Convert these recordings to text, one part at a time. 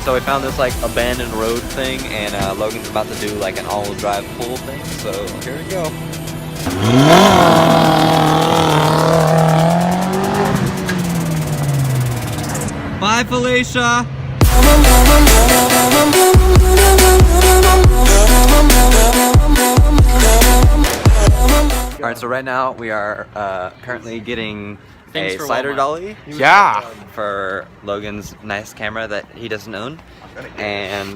So we found this like abandoned road thing, and Logan's about to do like an all-wheel drive pull thing. So here we go. Bye, Felicia. All right, so right now we are currently getting a slider dolly. Yeah. For Logan's nice camera that he doesn't own, and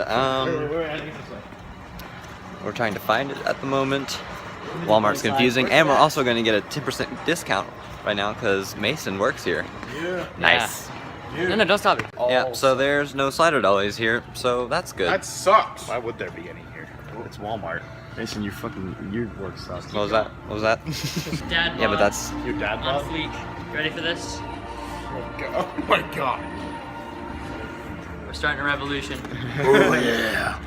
we're trying to find it at the moment. Walmart's confusing, and we're also going to get a 10% discount right now because Mason works here. Yeah. Nice. Yeah. No, don't stop it. Yeah, so there's no slider dollies here, so that's good. That sucks. Why would there be any here? It's Walmart. Mason, your work sucks. What was that? What was that? Dad bod. Yeah, but that's... Your dad on bod? fleek. Ready for this? Oh my god. We're starting a revolution. Oh yeah.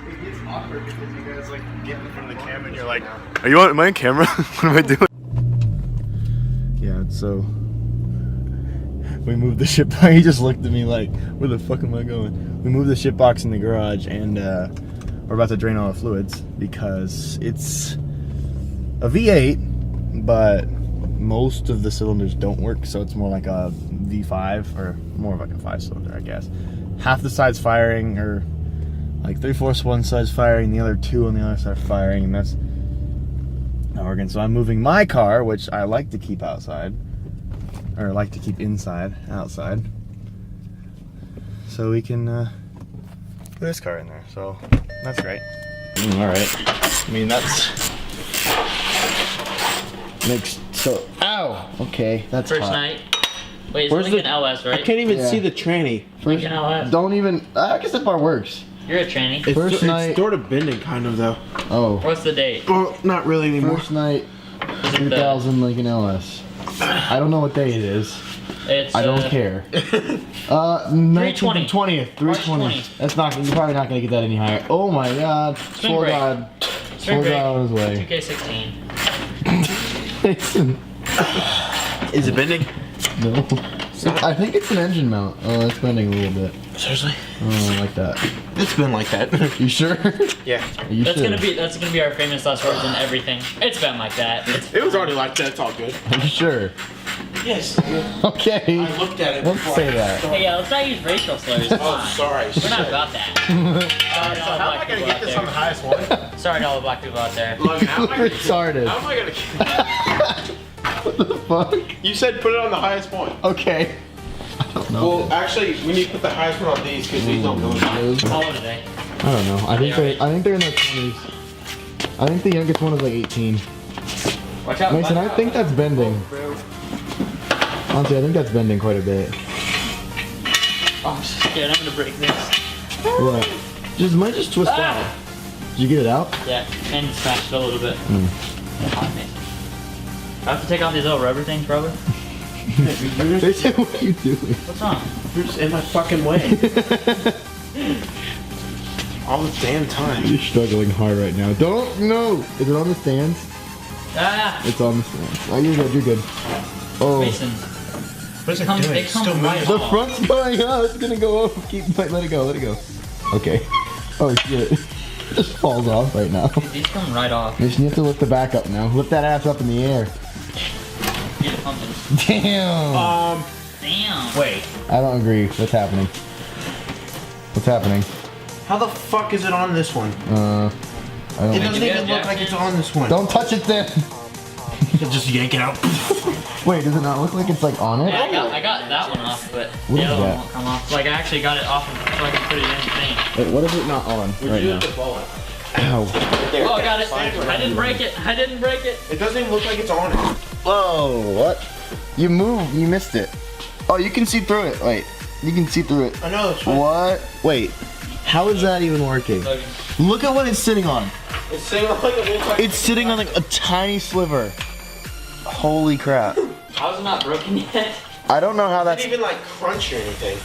It gets awkward because you guys like get in front of the camera and you're like, are you on my camera? What am I doing? Yeah, so we moved the ship box. He just looked at me like, where the fuck am I going? We moved the ship box in the garage, and we're about to drain all the fluids because it's a V8, but most of the cylinders don't work, so it's more like a V5, or more of like a 5-cylinder, I guess. Half the side's firing, or like 3/4 one side's firing, the other 2 on the other side are firing, and that's not working. So I'm moving my car, which I like to keep outside, or like to keep outside, so we can put this car in there. So that's great. All right. I mean, that's next. So, ow. Okay, that's First hot. night. Wait, it's Where's Lincoln the- LS, right? I can't even Yeah. see the tranny. Lincoln LS. Don't even. I guess that part works. You're a tranny. It's, First night- it's sort of bending, kind of though. Oh. What's the date? Well, not really anymore. First night, Is it 2000 Lincoln LS. I don't know what day it is. It's, I don't care. 320. 20th, 320. That's not. You're probably not gonna get that any higher. Oh my God. Spring Slow break. God. Spring Slow break. God on his way. 2K16. Is it bending? No. I think it's an engine mount. Oh, it's bending a little bit. Seriously? Oh, I like that. It's been like that. You sure? Yeah. Are you That's sure? gonna be our famous last words and everything. It's been like that. It was already like that. It's all good. Are you sure? Yes. Okay. I looked at it. Let's before. say that. Hey, let's not use racial slurs. Come Oh, on. sorry. We're not about that. Sorry to all the How black people out there. highest one? Sorry to all the black people out there. Logan, how am I gonna Retarded. How am I gonna What the fuck? You said put it on the highest point. Okay. I don't know. Well, actually, we need to put the highest one on these because these don't go in. How old are they? I don't know. I think they're in their 20s. I think the youngest one is like 18. Watch out. Mason, I think that's bending. Honestly, I think that's bending quite a bit. Oh, I'm so scared. I'm gonna break this. What? Might just twist out. Did you get it out? Yeah, and smashed it a little bit. Mm. On me. I have to take off these little rubber things, probably. Mason, what are you doing? What's wrong? You're just in my fucking way. All the damn time. You're struggling hard right now. No! Is it on the stands? Ah! It's on the stands. Oh, you're good, you're good. Oh. Mason. What is it Come, doing? they It's come still right moving. The off. front's going up. It's gonna go up. Let it go, let it go. Okay. Oh shit. It just falls off right now. These come right off. Mason, you have to lift the back up now. Lift that ass up in the air. Get it pumping. Damn. Damn. Wait. I don't agree. What's happening? What's happening? How the fuck is it on this one? I don't It know. doesn't even look like it's on this one. Don't touch it then. Just yank it out. Wait, does it not look like it's like on it? Yeah, I got that one off, but What the is other one that? won't come off. Like, I actually got it off so I can put it in the thing. Wait, what is it not on right now? Ow. Oh, I got it. I didn't break it. I didn't break it. It doesn't even look like it's on it. Whoa, what? You moved, you missed it. Oh, you can see through it. Wait, you can see through it. I know, it's fine. What? Wait, how is that even working? Logan. Look at what it's sitting on. It's sitting like it looks like It's sitting on like a tiny sliver. Holy crap. How's it not broken yet? I don't know how It that's... didn't even like crunch or anything.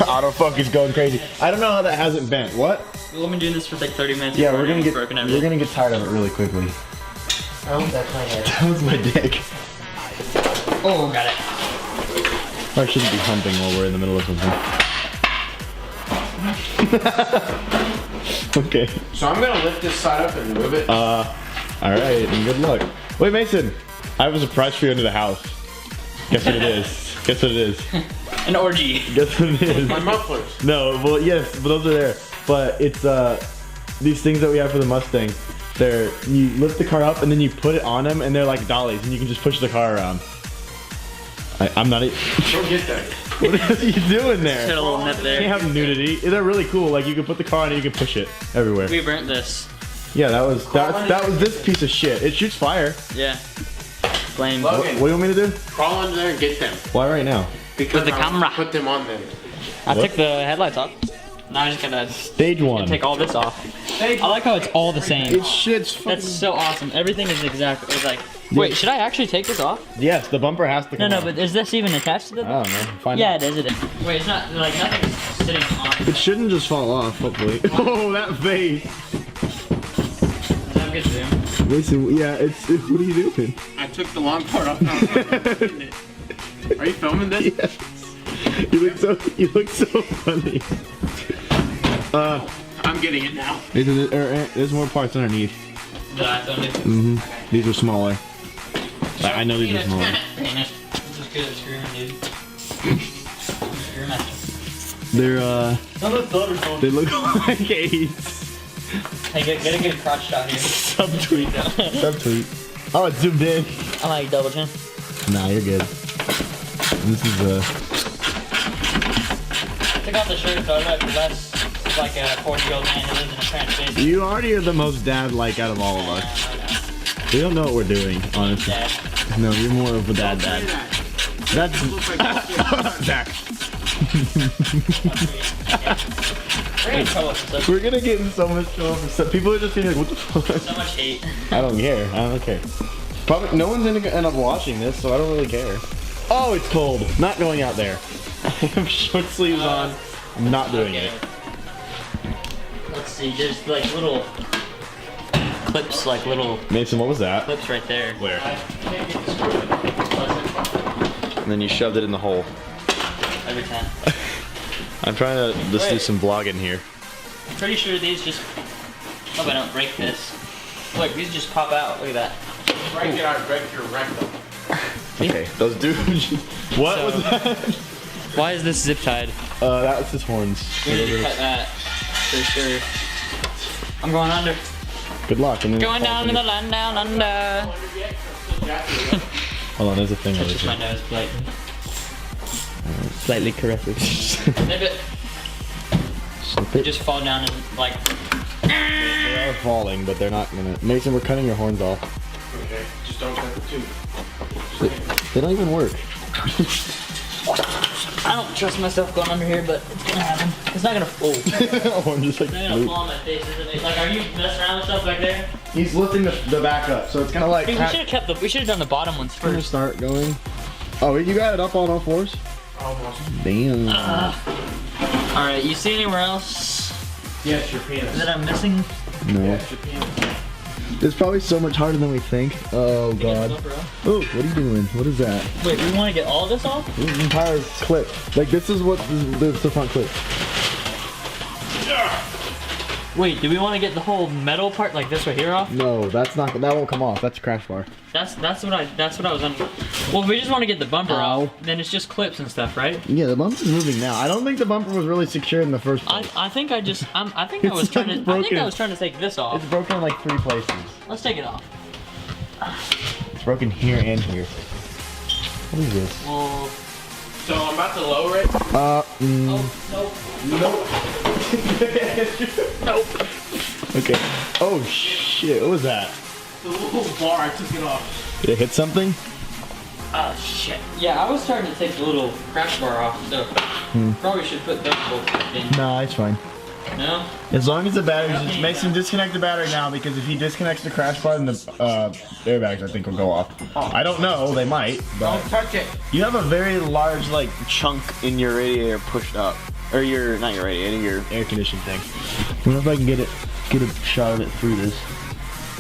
Autofocus going crazy. I don't know how that hasn't bent. What? We've been doing this for like 30 minutes. Yeah, before we're gonna it's get broken we're everything. gonna get tired of it really quickly. Oh, that's my head. That was my dick. Oh, got it. I shouldn't be humping while we're in the middle of something. Okay. So I'm gonna lift this side up and move it. All right, and good luck. Wait, Mason, I have a surprise for you under the house. Guess what it is? Guess what it is? An orgy. Guess what it is? My mufflers. No, well, yes, but those are there. But it's these things that we have for the Mustang. You lift the car up and then you put it on them, and they're like dollies, and you can just push the car around. I'm not. Don't get that. What are you doing there? Put a little nip You there. can't have nudity. They're really cool. Like you can put the car on and you can push it everywhere. We burnt this. Yeah, that was this piece of shit. It shoots fire. Yeah. Flame. Logan. What do you want me to do? Crawl under there and get them. Why right now? Because With the camera. Put them on them. I took the headlights off. Now I'm just gonna Stage one. take all this off. I like how it's all the same. Shit's fucking. That's so awesome. Everything is exactly. It's like. Wait, should I actually take this off? Yes, the bumper has to come No, off. but is this even attached to the? I don't know. Find Yeah, out. it is. It is. Wait, it's not like nothing's sitting on. It shouldn't just fall off, hopefully. Oh, that face. Is that a good zoom? Listen, yeah, it's what are you doing? I took the long part off. Are you filming this? Yes. You look so funny. I'm getting it now. There's more parts underneath. Mm-hmm. These are smaller. I know these are smaller. Just good at screwing, dude. Screw master. They look like AIDS. Hey, get a good crotch shot here. Subtweet. Subtweet. Oh, it's zoomed in. I like double chin. Nah, you're good. This is Took off the shirt so I look less like a 40-year-old man who lives in a trash basement. You already are the most dad-like out of all of us. We don't know what we're doing, honestly. Dad. No, you're more of a dad. That's Zach. We're in trouble for so, We're gonna get in so much trouble for stuff. People are just gonna be like, what the fuck? so much hate. I don't care. I don't care. Probably no one's gonna end up watching this, so I don't really care. Oh, it's cold. Not going out there. I have short sleeves on. I'm not doing it. Let's see, there's like little clips, like little Mason, what was that? clips right there. Where? And then you shoved it in the hole. Every time. I'm trying to just do some vlogging here. I'm pretty sure these just. Hope I don't break this. Look, these just pop out. Look at that. Break it out, break your rectum. Okay, those dudes. What was that? Why is this zip tied? That was his horns. We need to cut that for sure. I'm going under. Good luck. And then Going down in the land down under. Hold on, there's a thing over Just my here. nose slightly. Slightly caressive. Snip it. They just fall down and like. They are falling, but they're not gonna. Mason, we're cutting your horns off. Okay, just don't cut the tooth. They don't even work. I don't trust myself going under here, but it's gonna happen. It's not gonna fall. Oh, I'm just like. It's not gonna fall on my face, isn't it? Like, are you messing around with stuff back there? He's lifting the back up, so it's gonna like. Dude, we should have kept the. We should have done the bottom ones Gonna first. start going. Oh, you got it up on all fours? Almost. Damn. All right, you see anywhere else Yes, your penis. that I'm missing? No. Yes, your penis. It's probably so much harder than we think. Oh god. Oh, what are you doing? What is that? Wait, we want to get all of this off? This is an entire clip. Like this is what the front clip. Wait, do we want to get the whole metal part, like this right here, off? No, that won't come off. That's a crash bar. That's what I was on. Well, if we just want to get the bumper off, then it's just clips and stuff, right? Yeah, the bumper's moving now. I don't think the bumper was really secure in the first place. I think I was trying to take this off. It's broken in like 3 places. Let's take it off. It's broken here and here. What is this? Well, So I'm about to lower it. oh, nope. Nope. Okay. Oh shit, what was that? The little bar, I took it off. Did it hit something? Oh shit. Yeah, I was starting to take the little crash bar off, so probably should put those both back in. Nah, it's fine. No? As long as the battery's... Mason, disconnect the battery now, because if he disconnects the crash bar, then the airbags, I think, will go off. I don't know, they might, but... Don't touch it. You have a very large, like, chunk in your radiator pushed up. Or your... not your radiator, your air conditioning thing. I wonder if I can get a shot of it through this.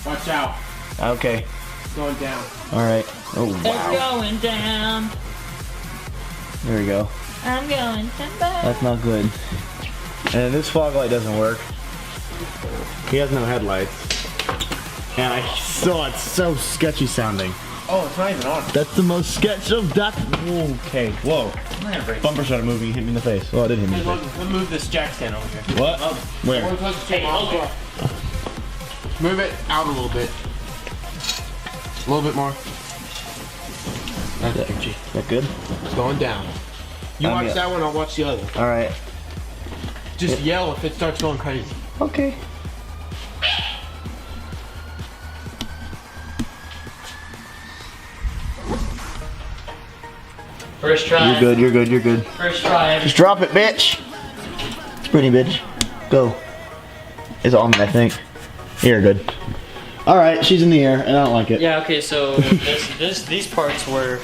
Watch out. Okay. It's going down. Alright. Oh, It's wow. going down. There we go. I'm going down. That's not good. And this fog light doesn't work. He has no headlights. And it's so sketchy sounding. Oh, it's not even on. That's the most sketch of that. Okay, whoa. Bumper started moving, hit me in the face. Well, it did hit me in the face. Let's move this jack stand over here. What? Where? Move it out a little bit. A little bit more. That's it. Is that good? It's going down. You watch that one, I'll watch the other. All right. Just yell if it starts going crazy. Okay. First try. You're good, you're good, you're good. First try. Just drop it, bitch. It's pretty, bitch. Go. It's on me, I think. You're good. All right, she's in the air, and I don't like it. Yeah. Okay. So these parts were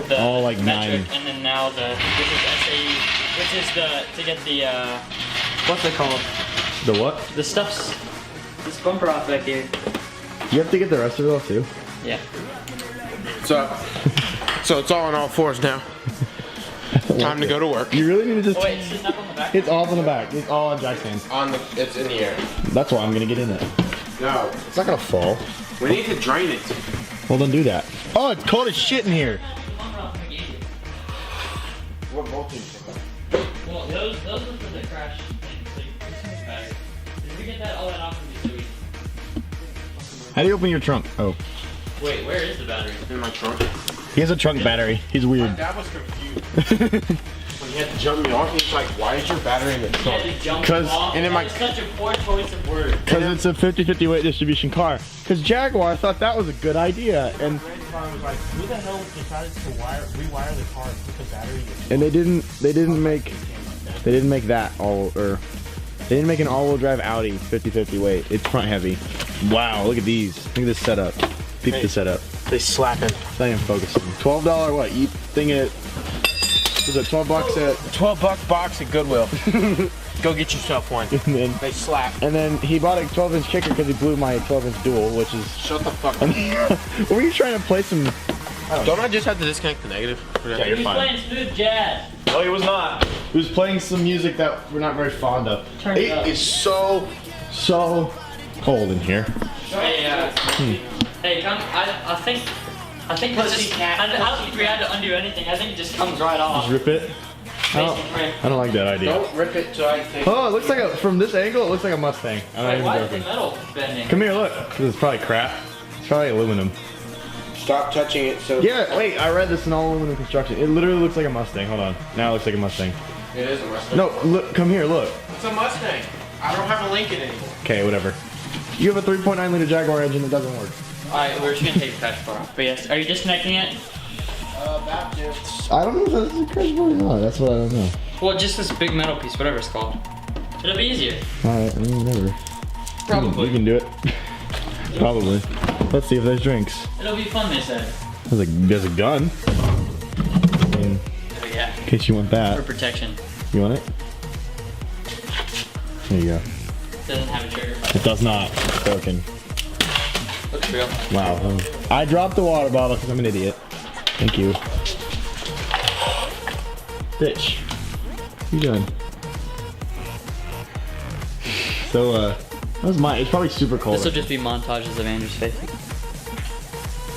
the all like metric, 9. and then now this is SAE, which is to get the what's it called? The what? The stuff's this bumper off back here. You have to get the rest of it off too. Yeah. So it's all on all fours now. Time to go to work. You really need to just. Oh, wait, it's sitting up on the back. It's all on the back. It's all on jack stands. It's in the air. That's why I'm gonna get in it. No. It's not gonna fall. We need to drain it. Well, then do that. Oh, it's cold as shit in here. What voltage? Well, those were for the crash thing. So this one's better. If we get that all that off, it'd be sweet. How do you open your trunk? Oh. Wait, where is the battery? In my trunk. He has a trunk battery. He's My weird. dad was confused. When he had to jump me off, he was like, why is your battery in the You had trunk? to jump 'Cause- off. and in That my- is such a poor choice of word. Because it's a 50-50 weight distribution car. Because Jaguar thought that was a good idea, and I was like, who the hell decided to rewire the car and put the battery in? and they didn't make that all or they didn't make an all-wheel drive Audi 50-50 weight. It's front heavy. Wow, look at these. Look at this setup. Peep the setup. They slapping. It's not even focusing. $12 what? You think it was it 12 bucks at $12 box at Goodwill. Go get yourself one. and They slap. then he bought a 12-inch kicker because he blew my 12-inch dual, which is Shut the fuck up. were you trying to play some Don't I just have to disconnect the negative? Yeah, you're He's fine. playing smooth jazz. No, he was not. He was playing some music that we're not very fond of. Turn it up. It is so cold in here. Hey, hey, come. I think it's just. I don't think we had to undo anything. I think it just comes right off. Just rip it. I don't like that idea. Don't rip it till I take Oh, it looks like from this angle, it looks like a Mustang. I'm not Wait, even why is the joking. metal bending? Come here, look. This is probably crap. It's probably aluminum. Stop touching it so Yeah, wait, I read this in all aluminum construction. It literally looks like a Mustang. Hold on. Now it looks like a Mustang. it is a Mustang. No, look, come here, look. It's a Mustang. I don't have a Lincoln anymore. Okay, whatever. You have a 3.9 liter Jaguar engine that doesn't work. Alright, we're just gonna take the crash bar off. But yes, are you disconnecting it? Baptist. I don't know if that's a crash bar or not. That's what I don't know. Well, just this big metal piece, whatever it's called. It'll be easier. Alright, whatever. Probably. We can do it. Probably. Let's see if there's drinks. It'll be fun, they said. There's a gun. In Oh, yeah. case you want For that. protection. You want it? There you go. Doesn't have a trigger. It does not. It's broken. Looks real. Wow. I dropped the water bottle because I'm an idiot. Thank you. Bitch. What you doing? So, that was mine. It's probably super cold. This will just be montages of Andrew's face.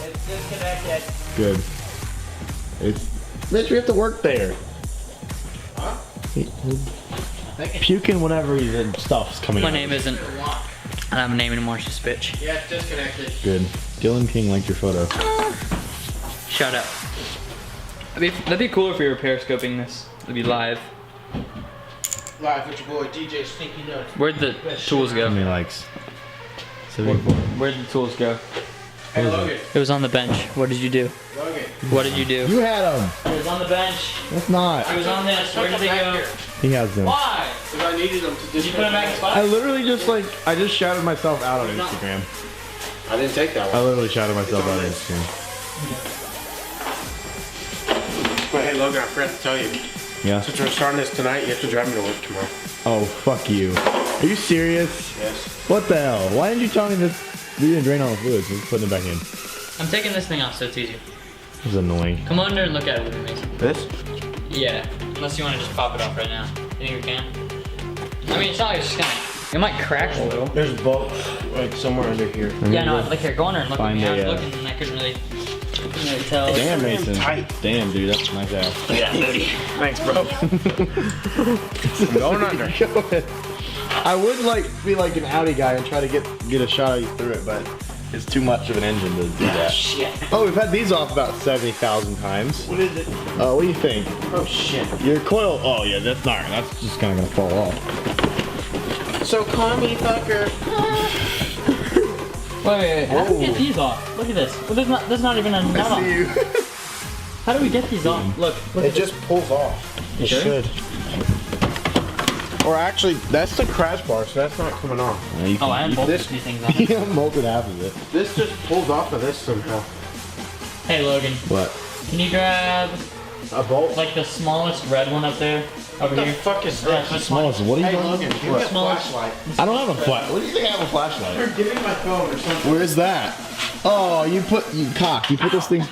It's disconnected. Good. It's. Bitch, we have to work there. Huh? Puking whenever the stuff's coming My out. name isn't. I don't have a name anymore, it's just bitch. Yeah, it's disconnected. Good. Dylan King liked your photo. Shout out. That'd be cool if we were periscoping this. It'd be live. Live with your boy DJ Stinky Nuts. Where'd the tools How go? many likes? 74. Where'd the tools go? Hey, Logan. It was on the bench. What did you do? Logan. What did you do? You had them. It was on the bench. That's not. It was on this. Where did they go? He has them. Why? Because I needed them to Did you put them back in spot? I literally just I just shouted myself out on Instagram. I didn't take that I one. literally shouted myself out on Instagram. But hey, Logan, I forgot to tell you. Yeah. Since we're starting this tonight, you have to drive me to work tomorrow. Oh, fuck you. Are you serious? Yes. What the hell? Why didn't you tell me that we didn't drain all the fluids? We're putting it back in. I'm taking this thing off so it's easier. This is annoying. Come under and look at it with me. This? Yeah. Unless you want to just pop it off right now. You think we can? I mean, it's not like it's just gonna. It might crack a little. There's bolts like somewhere under here. Yeah, no, like here, go under and look at me. I was Find a, looking and I couldn't really tell. Damn, Mason. tight. Damn, dude, that's nice ass. Look at that booty. Thanks, bro. I'm going under. I would like be like an Audi guy and try to get a shot of you through it, but it's too much of an engine to do that. Shit. Oh, we've had these off about 70,000 times. What is it? What do you think? Oh shit. Your coil? Oh yeah, that's just kind of gonna fall off. So call me fucker. Wait, how do we get these off? Look at this. Well, there's not even a nut on. you. How do we get these off? Look It at just pulls off. You It sure? should. Or actually, that's the crash bar, so that's not coming off. Oh, I unbolted these things on. You unbolted half of it. This just pulls off of this somehow. Hey, Logan. What? Can you grab A bolt? like the smallest red one up there? Over What the here? fuck is Yeah, this? that's Smallest. What are you Hey doing? Logan, give me a Smallest. flashlight. I don't have a flash. What do you think I have a flashlight? Give me my phone or something. Where is that? Oh, you put this thing.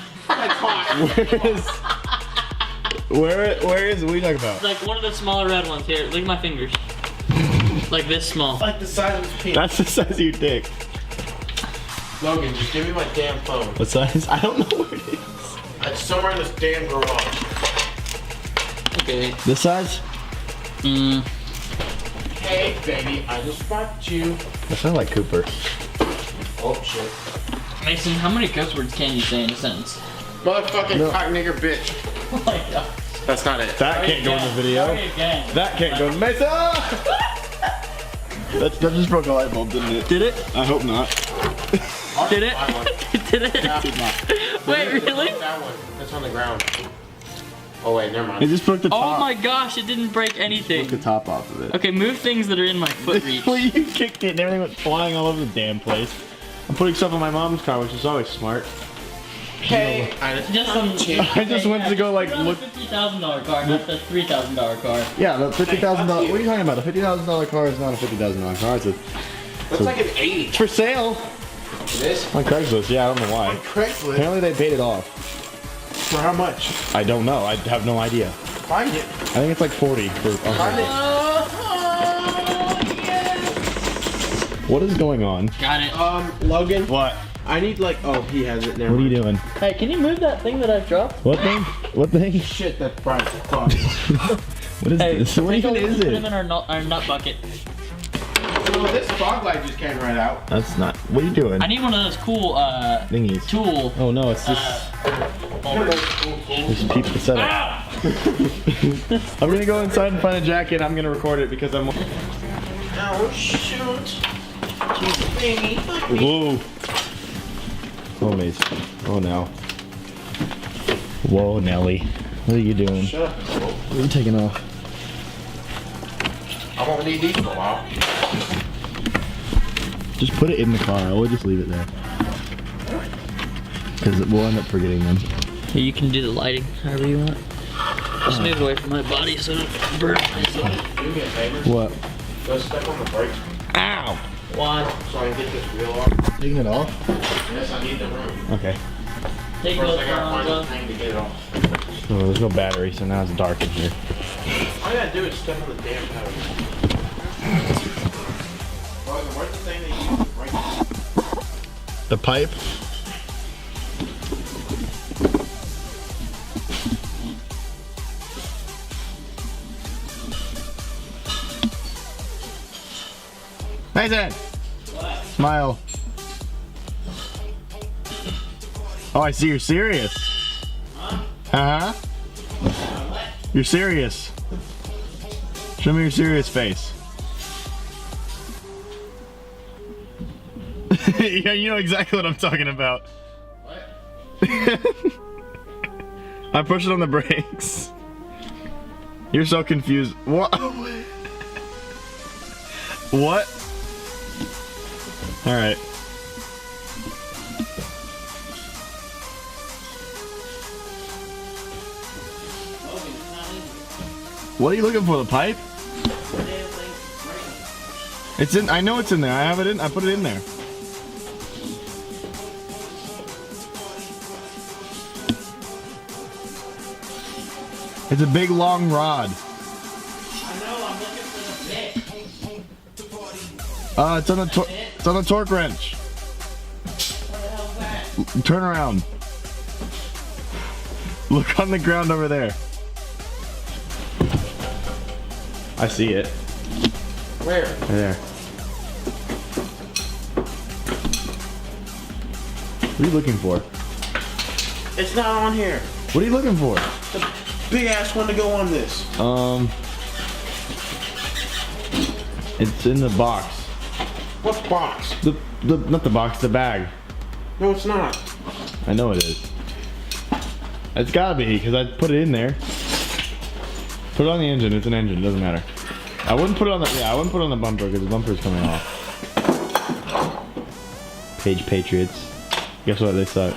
Where is? What are you talking about? Like one of the smaller red ones. Here, look at my fingers. Like this small. Like the size of his penis. That's the size of your dick. Logan, just give me my damn phone. What size? I don't know where it is. It's somewhere in this damn garage. Okay. This size? Hey, baby, I just spot you. That sounds like Cooper. Oh shit. Mason, how many cuss words can you say in a sentence? Motherfucking cock nigger bitch. Oh my god. That's not it. That can't go in the video. Again. That can't go in the Mason. That just broke a light bulb, didn't it? Did it? I hope not. Did it? Did it? Did not. Wait, really? That one. That's on the ground. Oh wait, never It mind. just broke the top. Oh my gosh, it didn't break Broke the anything. top off of it. Okay, move things that are in my foot reach. Well, you kicked it and everything went flying all over the damn place. I'm putting stuff in my mom's car, which is always smart. Hey, Just some. I just went to go like We're on look. the $50,000 car, not the $3,000 car. Yeah, the $50,000. What are you talking about? The $50,000 car is not a $50,000 car. that's like an 80. It's for sale This? on Craigslist. Yeah, I don't know why. Craigslist? Apparently they paid it off. For how much? I don't know. I have no idea. Find it. I think it's like 40 for. Find it. What is going on? Got it. Logan, What? I need like, oh, he has it now. What are you doing? Hey, can you move that thing that I've dropped? What thing? What thing? Shit, that's bright. Fuck. What is Hey, this? What take a even look, is put it? them in our nut bucket. So this fog light just came right out. That's not. What are you doing? I need one of those cool Thingies. tool. Oh no, it's just. Just peep the setup. Ah! I'm gonna go inside and find a jacket. I'm gonna record it because I'm. Oh shoot. Jesus, baby. Fuck me. Whoa. Oh, Mace. Oh, no. Whoa, Nelly. What are you doing? Shut up. What are you taking off? I won't need these for a while. Just put it in the car. I would just leave it there. Because we'll end up forgetting them. Here, you can do the lighting however you want. Just move away from my body so it doesn't burn myself. Do me a favor. What? Go step on the brakes. Ow! Why? So I can get this wheel off. Taking it off? Yes, I need the room. Okay. Take First, those I gotta find phones the off. thing to get it off. Oh, there's no battery, so now it's dark in here. All you gotta do is step on the damn pedal. Logan, where's the thing that you use to brake? The pipe? Mason! What? Smile. Oh, I see you're serious. Huh? Uh-huh. What? You're serious. Show me your serious face. Yeah, you know exactly what I'm talking about. What? I'm pushing on the brakes. You're so confused. What? What? All right. Logan, it's not in What are you looking for? The pipe? here. The damn thing's breaking. It's in. I know it's in there. I have it in. I put it in there. It's a big long rod. I know, I'm looking for the bit. It's on the it's on the torque wrench. What the hell's that? Turn around. Look on the ground over there. I see it. Where? Right there. What are you looking for? It's not on here. What are you looking for? The big ass one to go on this. It's in the box. What box? The not the box, the bag. No, it's not. I know it is. It's gotta be, because I put it in there. Put it on the engine, it's an engine, doesn't matter. I wouldn't put it on the, I wouldn't put it on the bumper, because the bumper's coming off. Page Patriots. Guess what, they suck.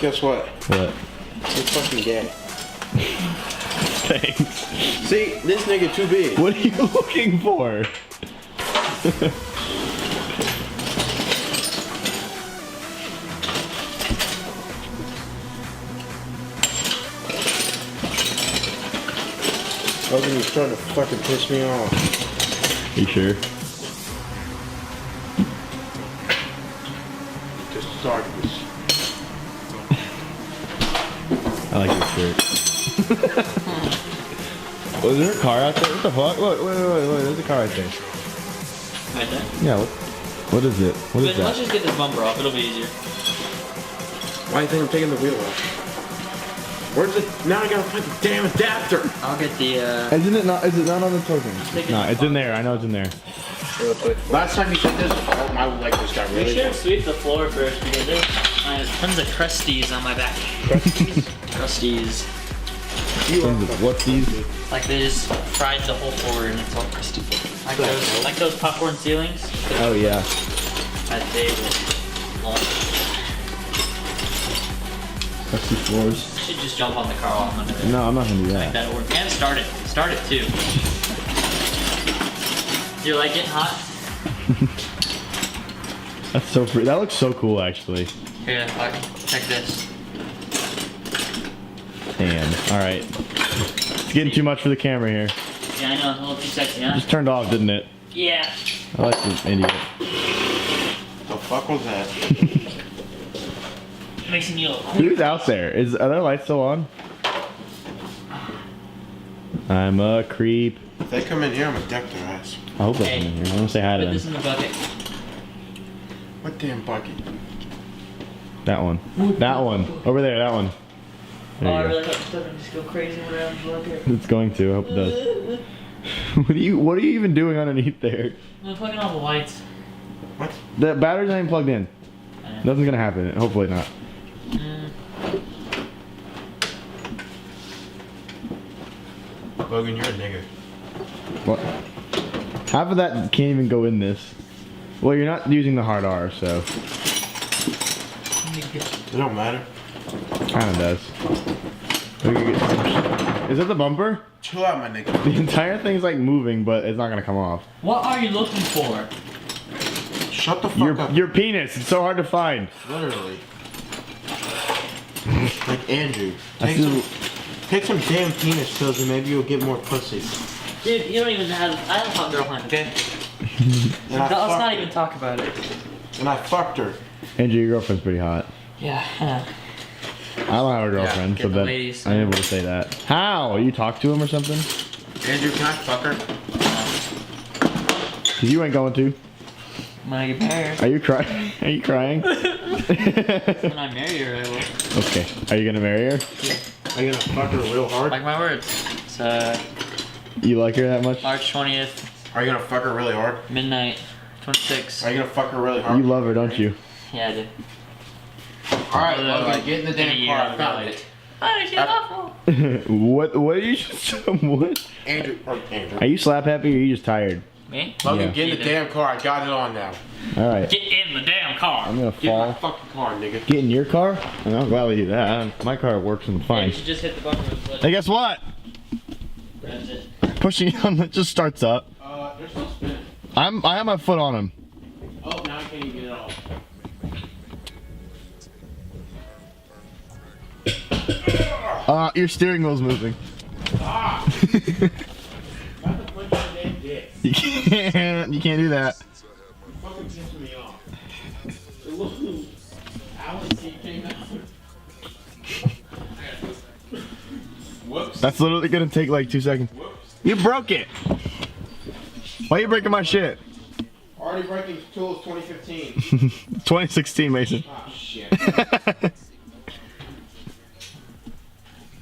Guess what? What? You're fucking gay. Thanks. See, this nigga too big. What are you looking for? Logan, you're starting to fucking piss me off. You sure? Just started this. I like your shirt. Was there a car out there? What the fuck? Wait, there's a car right there. Right there. Yeah, what is it? What is Let's that? just get this bumper off. It'll be easier. Why do you think I'm taking the wheel off? Where's it? Now I gotta find the damn adapter. I'll get the. Is it not on the token? No, it's in there. I know it's in there. Last time you said this, oh, my leg just got We really should sweep the floor first because there's tons of crusties on my back. Crusties. What's these? Like they just fried the whole floor and it's all crusty. Like those popcorn ceilings. Oh yeah. That they will. Crusty floors. You should just jump on the car while I'm under there. No, I'm not gonna do Like that. that or and start it. Start it too. Do you like it hot? That's so free. That looks so cool, actually. Here, check this. Damn. All right. It's getting too much for the camera here. Yeah, I know. It's a little too sexy, huh? Just turned off, didn't it? Yeah. I like this idiot. The fuck was that? Makes me look. Who's out there? Are their lights still on? I'm a creep. If they come in here, I'm gonna deck their ass. I hope they're in here. I'm gonna say hi to Put this them. in the bucket. What damn bucket? That one. That one. Over there. That one. Oh, I There you really hope it doesn't just go crazy around the bucket. go. It's going to. I hope it does. What are you even doing underneath there? I'm plugging all the lights. What? The battery's not even plugged in. Nothing's gonna happen. Hopefully not. Logan, you're a nigga. What? Half of that can't even go in this. Well, you're not using the hard R, so It don't matter. kind of does. Is that the bumper? Chill out, my nigga. The entire thing's like moving, but it's not gonna come off. What are you looking for? Shut the fuck up. Your penis. It's so hard to find. Literally. Like Andrew. I Take some damn penis pills and maybe you'll get more pussy. Dude, you don't even have. I have a hot girlfriend, okay? And I Let's not fucked even talk about it. her. And I fucked her. Andrew, your girlfriend's pretty hot. Yeah. I don't have a girlfriend, get so the that ladies. I'm able to say that. How? You talk to him or something? Andrew, can I fuck her? Cause you ain't going to. When I get married. Are you crying? Are you crying? When I marry her, I will. Okay. Are you gonna marry her? Are you gonna fuck her real hard? Like my words. It's You like her that much? March 20th, Are you gonna fuck her really hard? midnight, 26. Are you gonna fuck her really hard? You love her, don't you? Yeah, I do. Alright, Logan, get in the damn car. I found it. Oh, she's awful. What are you just what? Andrew. Are you slap happy or are you just tired? Me? Logan, Yeah. get in the damn car. I got it on now. Alright. Get in the damn car. I'm gonna Get in my fall. fucking car, nigga. Get in your car? I'll gladly do that. My car works and Yeah, fine. you should just hit the button with the Hey, guess what? That's it. Pushing it on, it just starts up. They're still spinning. I have my foot on him. Oh, now I can't even get it off. Your steering wheel's moving. Ah! Got to punch your damn dick. You can't do that. fucking pissing me off. The little Alice seat came out. Whoops. That's literally gonna take like 2 seconds. Whoops. You broke it. Why are you breaking my shit? Already breaking tools 2015. 2016, Mason. Oh shit.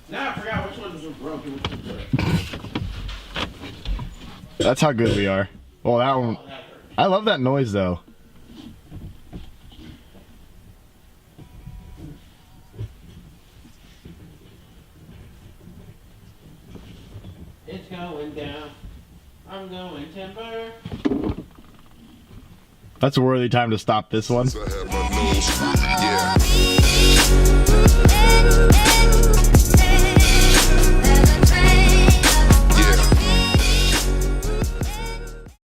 Now I forgot which ones were broken. Which ones were. That's how good we are. Well, that one. I love that noise though. It's going down. I'm going timber. That's a worthy time to stop this one. I have my nose free, yeah.